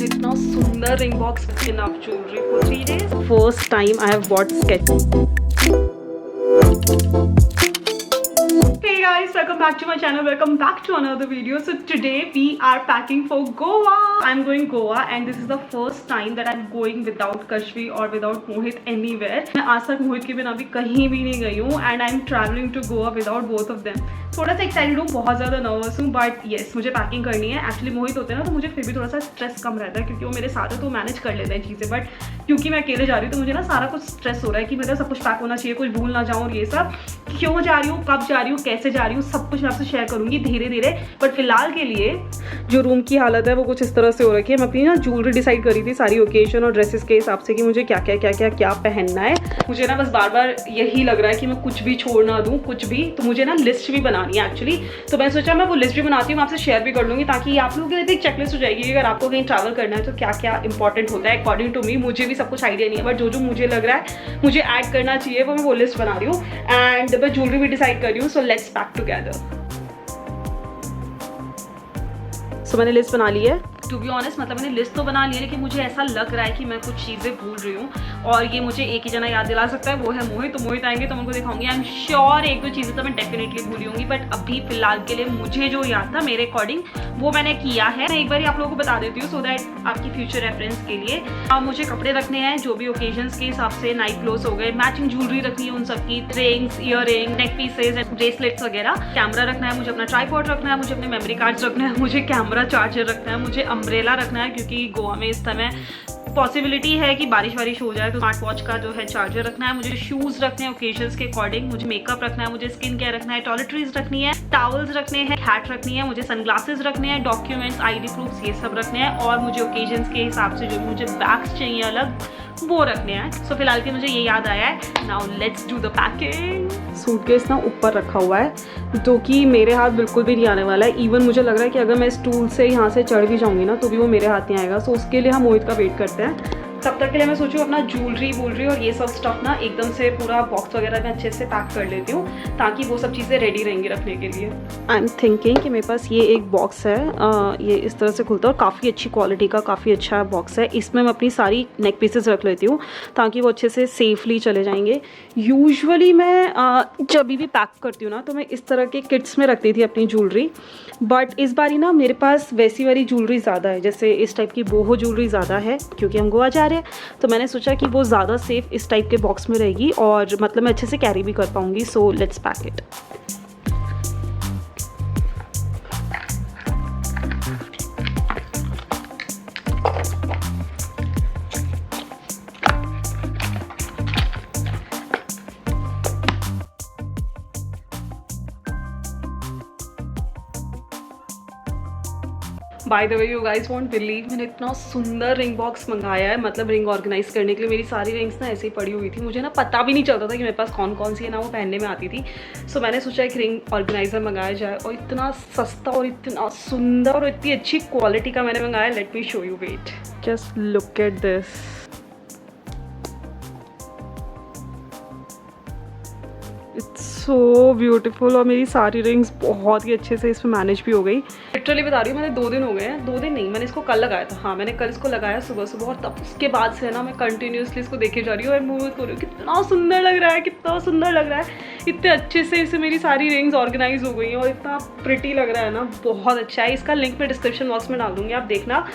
मैंने इतना सुंदर ring box with enough jewellery for 3 days. First time I have bot sketch. Hey guys, welcome back to my channel. Welcome back to another video. So today we are packing for Goa. I'm going Goa and this is the first time that I'm going without Kashvi or without Mohit anywhere. मैं आज तक मोहित के बिना भी कहीं भी नहीं गई हूँ and I'm traveling to Goa without both of them. थोड़ा सा एक्साइटेड हूँ, बहुत ज़्यादा नर्वस हूँ, बट येस मुझे पैकिंग करनी है. एक्चुअली मोहित होते हैं ना तो मुझे फिर भी थोड़ा सा स्ट्रेस कम रहता है क्योंकि वो मेरे साथ है तो मैनेज कर लेते हैं चीज़ें. बट क्योंकि मैं अकेले जा रही हूँ तो मुझे ना सारा कुछ स्ट्रेस हो रहा है कि मेरा सब कुछ पैक होना चाहिए, कुछ भूल ना जाऊँ. और ये सब क्यों जा रही हूँ, कब जा रही हूँ, कैसे जा रही हूँ, सब कुछ मैं आपसे शेयर करूँगी धीरे धीरे. बट फिलहाल के लिए जो रूम की हालत है वो कुछ इस तरह से हो रखी है. मैं अपनी ना ज्वेलरी डिसाइड करी थी सारी ओकेजन और ड्रेसेस के हिसाब से कि मुझे क्या क्या पहनना है. मुझे ना बस बार बार यही लग रहा है कि मैं कुछ भी छोड़ ना दूँ, कुछ भी. तो मुझे ना लिस्ट भी बनानी है एक्चुअली. तो मैं सोचा मैं वो लिस्ट भी बनाती हूँ, मैं आपसे शेयर भी कर लूँगी ताकि आप लोगों के लिए एक चेकलिस्ट हो जाएगी. अगर आपको कहीं ट्रैवल करना है तो क्या क्या इंपॉर्टेंट होता है अकॉर्डिंग टू मी. मुझे भी सब कुछ आइडिया नहीं है बट जो मुझे लग रहा है मुझे ऐड करना चाहिए वो मैं वो लिस्ट बना रही हूँ. एंड मैं ज्वेलरी भी डिसाइड कर रही हूँ. So let's pack together. So मैंने लिस्ट बना ली है. टू बी ऑनेस्ट मतलब मैंने लिस्ट तो बना ली है लेकिन मुझे ऐसा लग रहा है कि मैं कुछ चीज़ें भूल रही हूँ और ये मुझे एक ही जना याद दिला सकता है, वो है मोहित. तो मोहित आएंगे तो मैं उनको दिखाऊंगी. आई एम श्योर एक दो चीज़ें तो मैं डेफिनेटली भूली होंगी बट अभी फिलहाल के लिए मुझे जो याद था मेरे अकॉर्डिंग वो मैंने किया है. मैं एक बार आप लोगों को बता देती हूँ सो दैट आपकी फ्यूचर रेफरेंस के लिए. मुझे कपड़े रखने हैं जो भी ओकेजन्स के हिसाब से. नाइट क्लोथ्स हो गए, मैचिंग ज्वेलरी रखनी है उन सबकी, रिंग्स, ईयर रिंग, नेक पीसेज, ब्रेसलेट्स वगैरह. कैमरा रखना है मुझे, अपना ट्राइपॉड रखना है मुझे, अपने मेमोरी कार्ड्स रखना है मुझे, कैमरा चार्जर रखना है मुझे, अम्ब्रेला रखना है क्योंकि गोवा में इस समय पॉसिबिलिटी है कि बारिश वारिश हो जाए. तो स्मार्ट वॉच का जो है चार्जर रखना है मुझे, शूज़ रखने हैं ओकेजन्स के अकॉर्डिंग, मुझे मेकअप रखना है मुझे, स्किन केयर रखना है, टॉयलेटरीज रखनी है, टॉवल्स रखने हैं, हैट रखनी है मुझे, सनग्लासेस रखने हैं, डॉक्यूमेंट्स, आईडी प्रूफ्स ये सब रखने हैं और मुझे ओकेजन्स के हिसाब से जो मुझे बैग्स चाहिए अलग वो रखने हैं. सो फिलहाल के मुझे ये याद आया है. Now let's do the packing. Suitcase ना ऊपर रखा हुआ है जो कि मेरे हाथ बिल्कुल भी नहीं आने वाला है. इवन मुझे लग रहा है कि अगर मैं स्टूल से यहाँ से चढ़ भी जाऊँगी ना तो भी वो मेरे हाथ नहीं आएगा. सो उसके लिए हम मोहित का वेट करते हैं. तब तक के लिए मैं सोचूँ अपना ज्वेलरी और ये सब स्टफ ना एकदम से पूरा बॉक्स वगैरह में अच्छे से पैक कर लेती हूँ ताकि वो सब चीज़ें रेडी रहेंगी रखने के लिए. आई एम थिंकिंग कि मेरे पास ये एक बॉक्स है. ये इस तरह से खुलता है और काफ़ी अच्छी क्वालिटी का काफ़ी अच्छा बॉक्स है. इसमें मैं अपनी सारी नेक पीसेस रख लेती हूँ ताकि वो अच्छे से सेफली चले जाएंगे. यूजुअली मैं जब भी पैक करती हूँ ना तो मैं इस तरह के किट्स में रखती थी अपनी ज्वेलरी. बट इस बारी ना मेरे पास वैसी वाली ज्वेलरी ज़्यादा है, जैसे इस टाइप की बोहो ज्वेलरी ज़्यादा है क्योंकि हम गोवा जा रहे हैं. तो मैंने सोचा कि वो ज़्यादा सेफ इस टाइप के बॉक्स में रहेगी और मतलब मैं अच्छे से कैरी भी कर पाऊँगी. सो let's pack it. Bye the way you guys won't believe मैंने इतना सुंदर रिंग बॉक्स मंगाया है. मतलब रिंग ऑर्गेनाइज करने के लिए मेरी सारी रिंग्स ना ऐसे ही पड़ी हुई थी. मुझे ना पता भी नहीं चलता था कि मेरे पास कौन कौन सी है ना वो पहनने में आती थी. सो मैंने सोचा एक रिंग ऑर्गेनाइजर मंगाया जाए और इतना सस्ता और इतना सुंदर और इतनी अच्छी क्वालिटी का मैंने मंगाया. Let me show you. Wait, just look at this. It's so beautiful और मेरी सारी रिंग्स बहुत ही अच्छे से इसमें मैनेज भी हो गई. लिटरली बता रही हूँ मैंने 2 दिन हो गए हैं, 2 दिन नहीं, मैंने इसको कल लगाया था. हाँ मैंने कल इसको लगाया सुबह और तब उसके बाद से ना मैं कंटिन्यूसली इसको देखे जा रही हूँ और मूव कर रही हूँ. कितना सुंदर लग रहा है, कितना सुंदर लग रहा है. इतने अच्छे से इसे मेरी सारी रिंग्स ऑर्गेनाइज हो गई हैं और इतना प्रिटी लग रहा है ना, बहुत अच्छा है. इसका लिंक मैं डिस्क्रिप्शन बॉक्स में डाल दूँगी, आप देखना.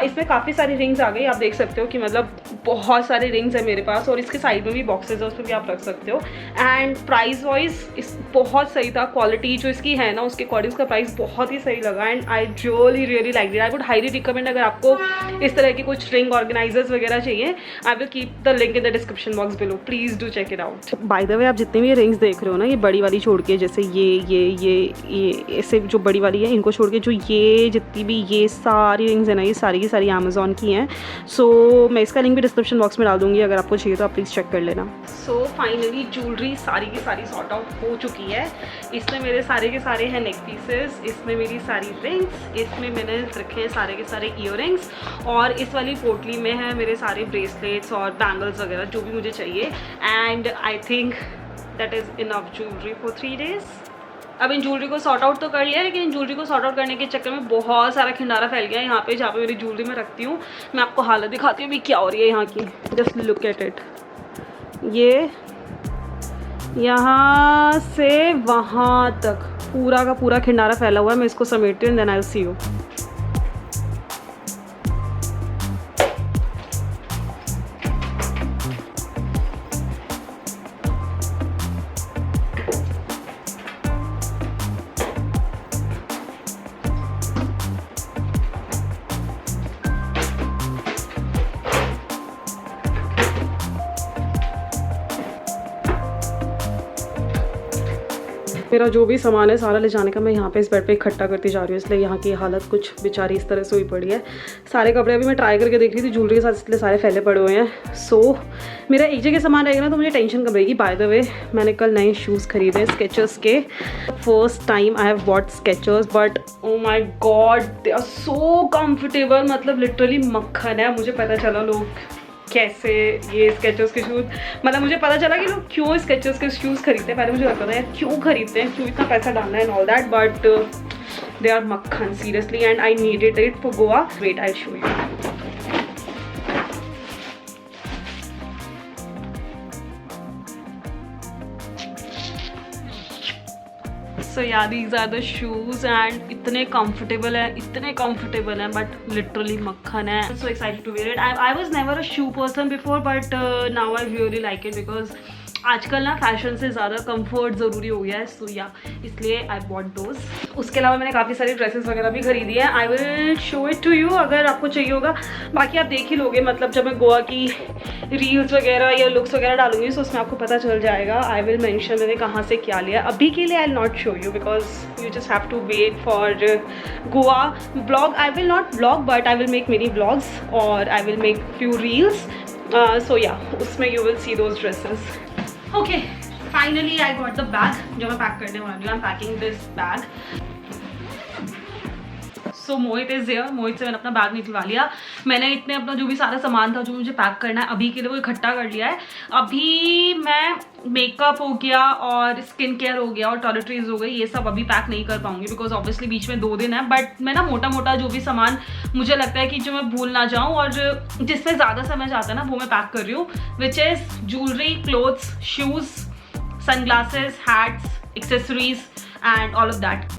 इसमें काफ़ी सारी रिंग्स आ गई. आप देख सकते हो कि मतलब बहुत सारी रिंग्स है मेरे पास और इसके साइड में भी बॉक्सेज है उसमें भी आप रख सकते हो. एंड प्राइस वाइज इस बहुत सही था. क्वालिटी जो इसकी है ना उसके अकॉर्डिंग इसका प्राइस बहुत ही सही लगा. And I really like it. I would highly recommend अगर आपको इस तरह के कुछ रिंग ऑर्गेनाइजर्स वगैरह चाहिए. I will keep the link in the description box below. Please do check it out. By the way आप जितने भी रिंग्स देख रहे हो ना ये बड़ी वाली छोड़ के, जैसे ये ऐसे जो बड़ी वाली है इनको छोड़ के जो ये जितनी भी ये सारी रिंग्स है ना ये सारी की सारी अमेजोन की हैं. सो मैं इसका लिंक भी डिस्क्रिप्शन बॉक्स में डाल दूँगी, अगर आपको चाहिए तो आप प्लीज़ चेक कर लेना. सो फाइनली ज्वेलरी सारी की सारी सॉर्ट आउट हो चुकी है. इसमें मेरे सारे के सारे हैं नेक पीसेस, इसमें मेरी सारी रिंग्स, इसमें मैंने रखे हैं सारे के सारे ईयर रिंग्स और इस वाली पोटली में है मेरे सारे ब्रेसलेट्स और बैंगल्स वगैरह जो भी मुझे चाहिए. And I think that is enough jewellery for 3 days. अब इन ज्वेलरी को सॉर्ट आउट तो कर लिया, लेकिन इन ज्वेलरी को सॉर्ट आउट करने के चक्कर में बहुत सारा खिंडारा फैल गया है यहाँ पे, जहाँ पे मेरी ज्वेलरी मैं रखती हूँ। मैं आपको हालत दिखाती हूँ अभी क्या हो रही है यहाँ की। Just look at it. ये यहाँ से वहाँ तक पूरा का पूरा खिंडारा फैला हुआ है। मैं इसको समेटती हूँ, then I will see you. मेरा जो भी सामान है सारा ले जाने का मैं यहाँ पे इस बेड पे इकट्ठा करती जा रही हूँ, इसलिए यहाँ की हालत कुछ बेचारी इस तरह से हुई पड़ी है। सारे कपड़े अभी मैं ट्राई करके देख रही थी ज्वेलरी के साथ, इसलिए सारे फैले पड़े हुए हैं। सो मेरा एक जगह सामान रहेगा ना तो मुझे टेंशन कम रहेगी। बाय द वे मैंने कल नए शूज़ खरीदे स्केचर्स के। First time I have bought Skechers, but oh my god they are so comfortable. मतलब लिटरली मक्खन है। मुझे पता चला लोग कैसे ये स्केचर्स के शूज़, मतलब मुझे पता चला कि लोग क्यों स्केचर्स के शूज़ खरीदते हैं। पहले मुझे लगता था यार क्यों खरीदते हैं, क्यों इतना पैसा डालना है and all that, but they are मक्खन seriously and I needed it for Goa. Wait I show you. So yeah these are the shoes and इतने कंफर्टेबल हैं बट लिटरली मक्खन है। So excited to wear it. I was never a shoe person before, but now I really like it because आजकल ना fashion से ज़्यादा comfort ज़रूरी हो गया है। सो या इसलिए आई बॉट दोज। उसके अलावा मैंने काफ़ी सारी ड्रेसेस वगैरह भी खरीदी है। I will show it to you अगर आपको चाहिए होगा। बाकी आप देख ही लोगे, मतलब जब मैं गोवा की रील्स वगैरह या लुक्स वगैरह डालूंगी तो उसमें आपको पता चल जाएगा। आई विल मेंशन मैंने कहाँ से क्या लिया। अभी के लिए I will not show you because you just have to wait for Goa blog. I will not blog but I will make many blogs और I will make few reels. So yeah उसमें you will see those dresses. Okay finally I got the bag जो मैं पैक करने वाली हूँ। I am packing this bag. So Mohit is here. Mohit से मैंने अपना बैग निकलवा लिया। मैंने इतने अपना जो भी सारा सामान था जो मुझे पैक करना है अभी के लिए वो इकट्ठा कर लिया है। अभी मैं मेकअप हो गया और स्किन केयर हो गया और टॉयलेटरीज हो गई, ये सब अभी पैक नहीं कर पाऊंगी बिकॉज ऑब्वियसली बीच में 2 दिन है। बट मैं ना मोटा मोटा जो भी सामान मुझे लगता है कि जो मैं भूल ना जाऊँ और जिसमें ज़्यादा समय जाता है ना वो मैं पैक कर रही हूँ, which is jewellery, clothes, shoes, sunglasses, hats, accessories and all of that.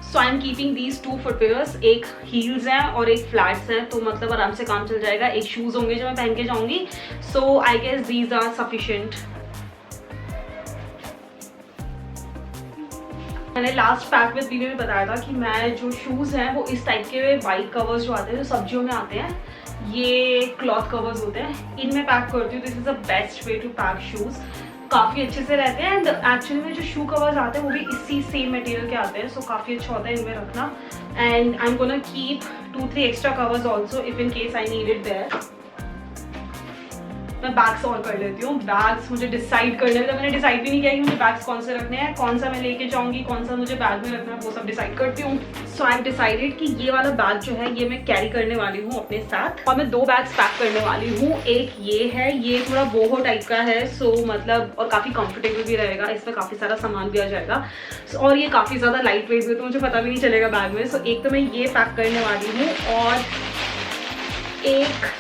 So I am keeping these 2 footwears. एक हील्स हैं और एक फ्लैट्स हैं, तो मतलब आराम से काम चल जाएगा। एक शूज़ होंगे जो मैं पहन के जाऊंगी। So I guess these are sufficient. मैंने लास्ट पैक विद वीडियो में बताया था कि मैं जो शूज़ हैं वो इस टाइप के वाइट कवर्स जो आते हैं, जो सब्जियों में आते हैं, ये क्लॉथ कवर्स होते हैं, इनमें पैक करती हूँ। This is the best way to pack shoes. काफ़ी अच्छे से रहते हैं एंड एक्चुअली में जो शू कवर्स आते हैं वो भी इसी सेम मटेरियल के आते हैं। सो काफ़ी अच्छा होता है इनमें रखना। And I am gonna keep 2-3 extra covers also if in case I need it there. मैं बैग्स और कर लेती हूँ। बैग्स मुझे डिसाइड करने में, मैंने डिसाइड भी नहीं किया कि मुझे बैग्स कौन से रखने हैं, कौन सा मैं लेके जाऊँगी, कौन सा मुझे बैग में रखना है, वो सब डिसाइड करती हूँ। सो आई डिसाइडेड कि ये वाला बैग जो है ये मैं कैरी करने वाली हूँ अपने साथ और मैं 2 बैग्स पैक करने वाली हूँ। एक ये है, ये थोड़ा बोहो टाइप का है, सो मतलब और काफ़ी कंफर्टेबल भी रहेगा, इसमें काफ़ी सारा सामान भी आ जाएगा और ये काफ़ी ज़्यादा लाइट वेट भी, तो मुझे पता भी नहीं चलेगा बैग में। सो एक तो मैं ये पैक करने वाली हूँ और एक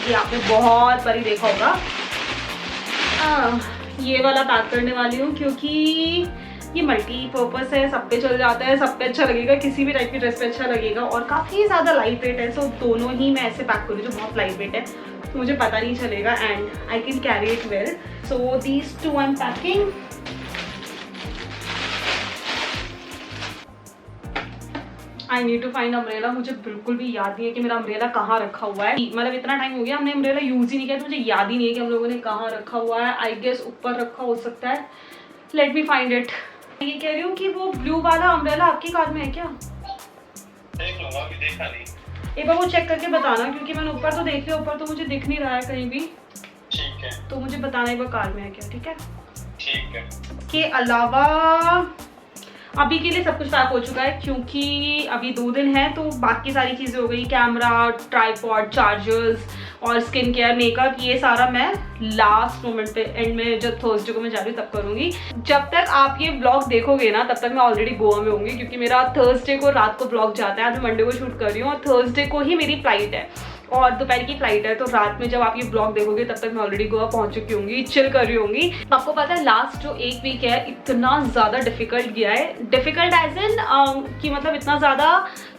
ये आपने बहुत बारी देखा होगा ये वाला पैक करने वाली हूँ क्योंकि ये मल्टीपर्पज़ है, सब पे चल जाता है, सब पे अच्छा लगेगा, किसी भी टाइप की ड्रेस पे अच्छा लगेगा और काफ़ी ज़्यादा लाइट वेट है। सो दोनों ही मैं ऐसे पैक करूँ जो बहुत लाइट वेट है, तो मुझे पता नहीं चलेगा and I can carry it well. So these 2 I am packing. I need to find umbrella. मुझे बिल्कुल भी याद नहीं है कि मेरा अम्ब्रेला कहाँ रखा हुआ है। मतलब इतना टाइम हो गया हमने अम्ब्रेला यूज़ ही नहीं किया, तो मुझे याद ही नहीं है कि हम लोगों ने कहाँ रखा हुआ है। आई गेस ऊपर रखा हो सकता है। Let me find it. ये कह रही हूँ कि वो ब्लू वाला अम्ब्रेला आपकी कार में है क्या? देख लूंगा, अभी देखा नहीं। एक बार वो चेक करके बताना क्योंकि मैंने ऊपर तो देख लिया, ऊपर तो मुझे दिख नहीं रहा है कहीं भी। ठीक ओके तो मुझे बताना एक बार कार में है क्या, ठीक है? ठीक है। के अलावा अभी के लिए सब कुछ पैक हो चुका है, क्योंकि अभी 2 दिन है तो बाकी सारी चीज़ें हो गई, कैमरा, ट्राइपॉड, चार्जर्स और स्किन केयर, मेकअप, ये सारा मैं लास्ट मोमेंट पे एंड में जब थर्सडे को मैं जा रही हूँ तब करूँगी। जब तक आप ये ब्लॉग देखोगे ना तब तक मैं ऑलरेडी गोवा में होंगी, क्योंकि मेरा थर्सडे को रात को ब्लॉग जाता है। आज मैं मंडे को शूट कर रही हूँ और थर्सडे को ही मेरी फ्लाइट है और दोपहर की फ्लाइट है, तो रात में जब आप ये ब्लॉग देखोगे तब तक मैं ऑलरेडी गोवा पहुंच चुकी होंगी, चिल कर रही होंगी। आपको पता है लास्ट जो 1 वीक है इतना ज़्यादा डिफिकल्ट गया है, डिफिकल्ट एज इन कि मतलब इतना ज़्यादा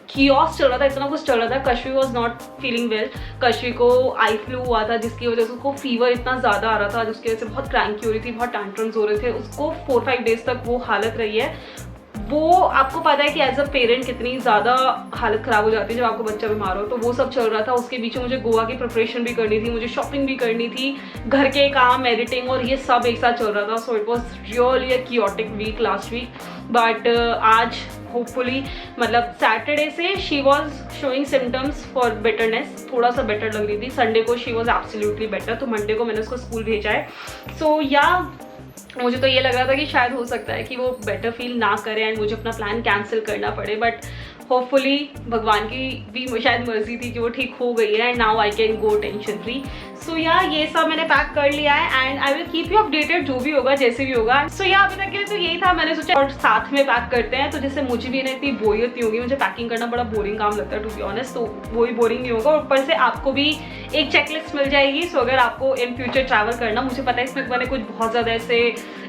कियोस चल रहा था, इतना कुछ चल रहा था। Kashvi was not feeling well, Kashvi को आई फ्लू हुआ था जिसकी वजह से उसको फीवर इतना ज़्यादा आ रहा था, जिसकी वजह से बहुत क्रैंकी हो रही थी, बहुत टैंट्रम्स हो रहे थे, उसको 4-5 डेज तक वो हालत रही है। वो आपको पता है कि एज अ पेरेंट कितनी ज़्यादा हालत ख़राब हो जाती है जब आपको बच्चा बीमार हो, तो वो सब चल रहा था। उसके बीच में मुझे गोवा की प्रिपरेशन भी करनी थी, मुझे शॉपिंग भी करनी थी, घर के काम, एडिटिंग और ये सब एक साथ चल रहा था। So it was really a chaotic week last week, but आज होपफुली मतलब सैटरडे से she was showing symptoms for betterness, थोड़ा सा बेटर लग रही थी। संडे को शी वॉज एब्सोल्युटली बेटर, तो मंडे को मैंने उसको स्कूल भेजा है। सो या मुझे तो ये लग रहा था कि शायद हो सकता है कि वो बेटर फील ना करे एंड मुझे अपना प्लान कैंसिल करना पड़े, बट होपफुली भगवान की भी शायद मर्जी थी कि वो ठीक हो गई है and now I can go tension free. So yeah ये सब मैंने पैक कर लिया है and I will keep you updated जो भी होगा जैसे भी होगा। सो या अभी तक के लिए तो यही था, मैंने सोचा और साथ में पैक करते हैं तो जैसे मुझे भी ना इतनी बोरियत नहीं होगी। मुझे पैकिंग करना बड़ा बोरिंग काम लगता है टू बी ऑनेस्ट, तो वो भी बोरिंग नहीं होगा और ऊपर से आपको भी एक चेकलिस्ट मिल जाएगी। सो अगर आपको इन फ्यूचर ट्रैवल करना, मुझे पता है इसमें मैंने कुछ बहुत ज़्यादा ऐसे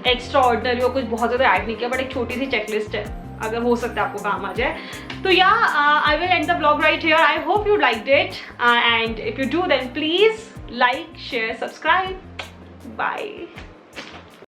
एक्स्ट्रा ऑर्डिनरी और कुछ बहुत ज़्यादा ऐड नहीं किया, बट एक छोटी सी चेकलिस्ट है, अगर हो सकता है आपको काम आ जाए। तो या I will end the blog right here. I hope you liked it and if you do then please like, share, subscribe. Bye.